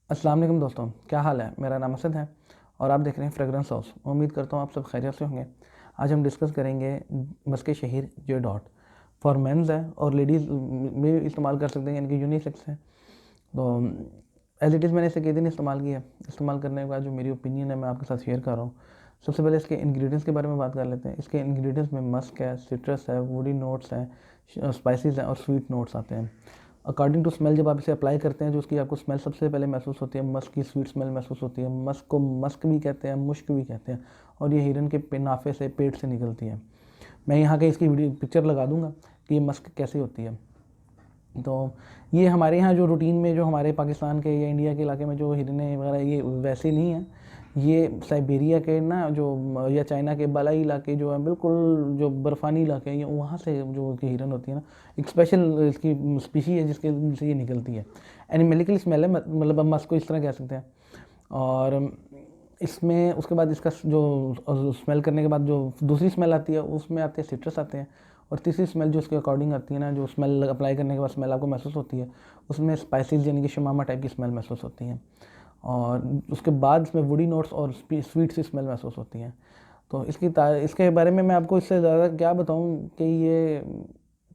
अस्सलाम वालेकुम दोस्तों, क्या हाल है। मेरा नाम असद है और आप देख रहे हैं फ्रेगरेंस हाउस। उम्मीद करता हूँ आप सब खैरियत से होंगे। आज हम डिस्कस करेंगे मस्क शहीर जे डॉट। फॉर मेंस है और लेडीज़ भी इस्तेमाल कर सकते हैं, यानी कि यूनिसेक्स है। तो एज इट इज़ मैंने इसे कई दिन इस्तेमाल किया। इस्तेमाल करने के बाद जो मेरी ओपिनियन है मैं आपके साथ शेयर कर रहा हूँ। सबसे पहले इसके इंग्रेडिएंट्स के बारे में बात कर लेते हैं। इसके इंग्रेडिएंट्स में मस्क है, सिट्रस है, वुडी नोट्स हैं, स्पाइसेस हैं और स्वीट नोट्स आते हैं। अकॉर्डिंग टू स्मेल जब आप इसे अप्लाई करते हैं, जो उसकी आपको स्मेल सबसे पहले महसूस होती है, मस्क की स्वीट स्मेल महसूस होती है। मस्क को मस्क भी कहते हैं, मुश्क भी कहते हैं, और ये हिरन के नाफे से, पेट से निकलती है। मैं यहाँ के इसकी वीडियो पिक्चर लगा दूंगा कि ये मस्क कैसे होती है। तो ये हमारे यहाँ जो रूटीन में, जो हमारे पाकिस्तान के या इंडिया के इलाके में जो हिरने वगैरह, ये वैसे नहीं है। ये साइबेरिया के ना जो, या चाइना के बालाई इलाके जो है, बिल्कुल जो बर्फ़ानी इलाके हैं, ये वहाँ से जो की हिरन होती है ना, एक स्पेशल इसकी स्पीशी है जिसके से ये निकलती है। एनिमेलिकल स्मेल है, मतलब हम मस्क को इस तरह कह सकते हैं। और इसमें उसके बाद इसका जो स्मेल करने के बाद जो दूसरी स्मेल आती है, उसमें आते हैं सिट्रस आते हैं। और तीसरी स्मेल जो उसके अकॉर्डिंग आती है ना, जो स्मेल अप्लाई करने के बाद स्मेल आपको महसूस होती है, उसमें स्पाइसेस यानी कि शमामा टाइप की स्मेल महसूस होती है। और उसके बाद इसमें वुडी नोट्स और स्वीट सी स्मेल महसूस होती है। तो इसके बारे में मैं आपको इससे ज़्यादा क्या बताऊं कि ये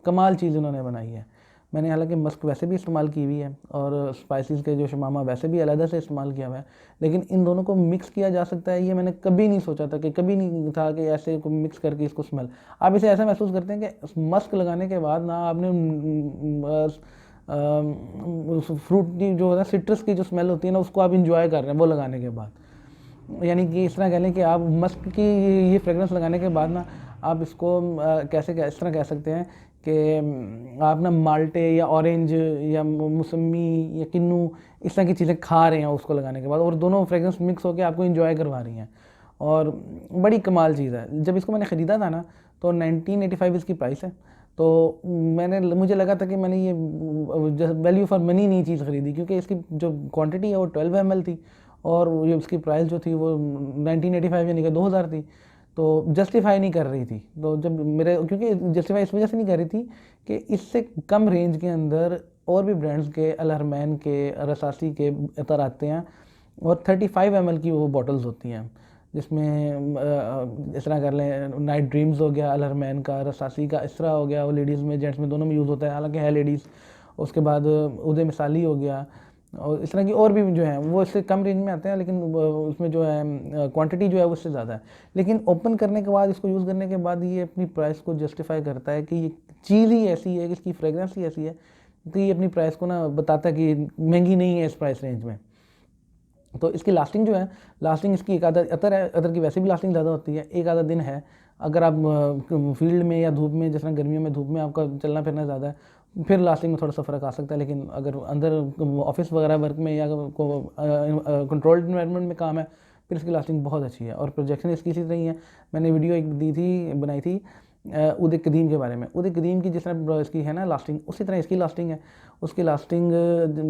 कमाल चीज़ इन्होंने बनाई है। मैंने हालांकि मस्क वैसे भी इस्तेमाल की हुई है और स्पाइसेस के जो शमामा वैसे भी अलग से इस्तेमाल किया हुआ है, लेकिन इन दोनों को मिक्स किया जा सकता है ये मैंने कभी नहीं सोचा था, कि कभी नहीं था कि ऐसे को मिक्स करके इसको स्मेल। आप इसे ऐसा महसूस करते हैं कि मस्क लगाने के बाद ना आपने फ्रूट की जो है ना, सिट्रस की जो स्मेल होती है ना, उसको आप इंजॉय कर रहे हैं वो लगाने के बाद। यानी कि इस तरह कह लें कि आप मस्क की ये फ्रेगरेंस लगाने के बाद ना, आप इसको इस तरह कह सकते हैं कि आप ना माल्टे या ऑरेंज या मौसमी या किन्नू, इस तरह की चीज़ें खा रहे हैं उसको लगाने के बाद, और दोनों फ्रेगरेंस मिक्स होकर आपको इंजॉय करवा रही हैं। और बड़ी कमाल चीज़ है। जब इसको मैंने ख़रीदा था ना, तो 1985 इसकी प्राइस है। तो मुझे लगा था कि मैंने ये वैल्यू फॉर मनी नहीं चीज़ ख़रीदी, क्योंकि इसकी जो क्वांटिटी है वो 12 ml थी, और ये उसकी प्राइस जो थी वो 1985 यानी कि 2000 थी। तो जस्टिफाई नहीं कर रही थी। तो जब मेरे, क्योंकि जस्टिफाई इस वजह से नहीं कर रही थी कि इससे कम रेंज के अंदर और भी ब्रांड्स के, अलहरमैन के, रसासी के इतर आते हैं, और 35 ml की वो बॉटल्स होती हैं, जिसमें इस तरह कर लें, नाइट ड्रीम्स हो गया अलहरमैन का, रसासी का, इस तरह हो गया। वो लेडीज़ में जेंट्स में दोनों में यूज़ होता है, हालांकि है लेडीज़। उसके बाद उदय मिसाली हो गया, और इस तरह की और भी जो हैं वो इससे कम रेंज में आते हैं, लेकिन उसमें जो है क्वांटिटी जो है वो उससे ज़्यादा है। लेकिन ओपन करने के बाद, इसको यूज़ करने के बाद, ये अपनी प्राइस को जस्टिफाई करता है कि ये चीज़ ही ऐसी है, कि इसकी फ्रेगरेंस ही ऐसी है कि ये अपनी प्राइस को ना बताता है कि महंगी नहीं है इस प्राइस रेंज में। तो इसकी लास्टिंग जो है, लास्टिंग इसकी एक आधा अतर है, अतर की वैसे भी लास्टिंग ज़्यादा होती है, एक आधा दिन है। अगर आप फील्ड में या धूप में, जिस तरह गर्मियों में धूप में आपका चलना फिरना ज़्यादा है, फिर लास्टिंग में थोड़ा सा फ़र्क आ सकता है। लेकिन अगर अंदर ऑफिस वगैरह वर्क में या कंट्रोल्ड इन्वायरमेंट में काम है, फिर इसकी लास्टिंग बहुत अच्छी है। और प्रोजेक्शन इसकी इसी तरह ही है। मैंने वीडियो एक बनाई थी उद कदीम के बारे में। उद कदीम की जिस तरह इसकी है ना लास्टिंग, उसी तरह इसकी लास्टिंग है। उसकी लास्टिंग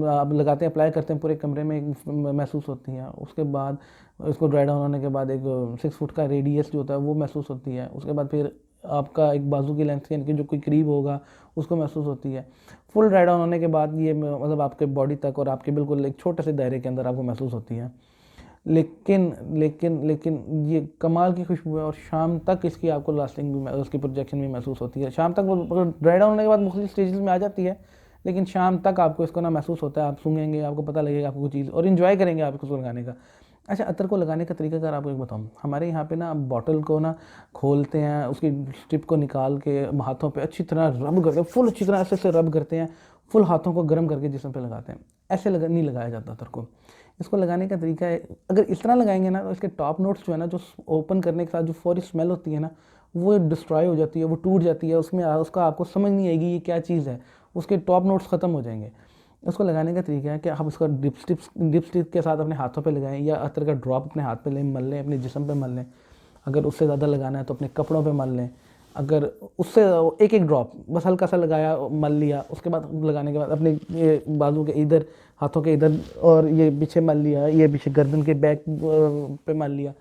आप लगाते हैं, अप्लाई करते हैं, पूरे कमरे में महसूस होती है। उसके बाद इसको ड्राई डाउन होने के बाद एक 6 फुट का रेडियस जो होता है वो महसूस होती है। उसके बाद फिर आपका एक बाजू की लेंथ, यानी कि जो कोई करीब होगा उसको महसूस होती है। फुल ड्राई डाउन होने के बाद ये मतलब आपके बॉडी तक और आपके बिल्कुल एक छोटे से दायरे के अंदर आपको महसूस होती है। लेकिन लेकिन लेकिन ये कमाल की खुशबू है, और शाम तक इसकी आपको लास्टिंग भी, उसकी प्रोजेक्शन भी महसूस होती है। शाम तक वो ड्राई डाउन होने के बाद मुख्तलिफ स्टेजेस में आ जाती है, लेकिन शाम तक आपको इसको ना महसूस होता है। आप सूंघेंगे, आपको पता लगेगा आपको कुछ चीज़, और इन्जॉय करेंगे आप इसको लगाने का। अच्छा, अतर को लगाने का तरीका अगर आपको एक बताऊँ, हमारे यहाँ पे ना बॉटल को ना खोलते हैं, उसकी स्ट्रिप को निकाल के हाथों पे अच्छी तरह रब करते हैं, फुल अच्छी तरह ऐसे रब करते हैं, फुल हाथों को गर्म करके जिस्म पे लगाते हैं। ऐसे नहीं लगाया जाता अतर को। इसको लगाने का तरीका है, अगर इस तरह लगाएंगे ना, तो इसके टॉप नोट्स जो है ना, जो ओपन करने के साथ जो फौरी स्मेल होती है ना, वो डिस्ट्रॉय हो जाती है, वो टूट जाती है। उसमें उसका आपको समझ नहीं आएगी ये क्या चीज़ है, उसके टॉप नोट्स ख़त्म हो जाएंगे। उसको लगाने का तरीका है कि आप उसका डिप स्टिक के साथ अपने हाथों पे लगाएं, या अतर का ड्रॉप अपने हाथ पे लें, मल लें, अपने जिस्म पे मल लें। अगर उससे ज़्यादा लगाना है तो अपने कपड़ों पे मल लें। अगर उससे एक एक ड्रॉप बस हल्का सा लगाया, मल लिया, उसके बाद लगाने के बाद अपने ये बाजू के इधर, हाथों के इधर, और ये पीछे मल लिया, ये पीछे गर्दन के बैक पे मल लिया।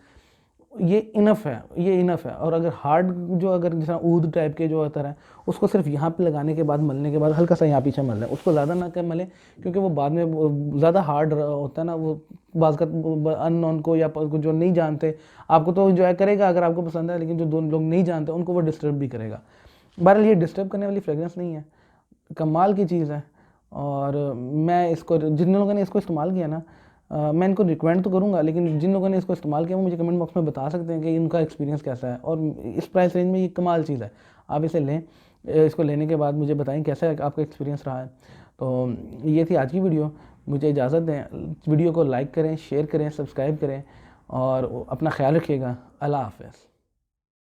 ये इनफ है, ये इनफ है। और अगर हार्ड जो अगर जैसा ऊद टाइप के जो अतर है उसको सिर्फ यहाँ पे लगाने के बाद, मलने के बाद हल्का सा यहाँ पीछे मल लें, उसको ज़्यादा ना कर मलें, क्योंकि वो बाद में ज़्यादा हार्ड होता है ना, वो बाज़ का अननोन को या जो नहीं जानते, आपको तो इंजॉय करेगा अगर आपको पसंद है, लेकिन जो दो लोग नहीं जानते उनको वो डिस्टर्ब भी करेगा। बहरहाल ये डिस्टर्ब करने वाली फ्रेगरेंस नहीं है, कमाल की चीज़ है। और मैं इसको, जिन लोगों ने इसको इस्तेमाल किया ना, मैं इनको रिकमेंड तो करूँगा, लेकिन जिन लोगों ने इसको इस्तेमाल किया वो मुझे कमेंट बॉक्स में बता सकते हैं कि इनका एक्सपीरियंस कैसा है। और इस प्राइस रेंज में ये कमाल चीज़ है, आप इसे लें, इसको लेने के बाद मुझे बताएं कैसा आपका एक्सपीरियंस रहा है। तो ये थी आज की वीडियो, मुझे इजाज़त दें। वीडियो को लाइक करें, शेयर करें, सब्सक्राइब करें और अपना ख्याल रखिएगा। अल्लाह हाफ़िज़।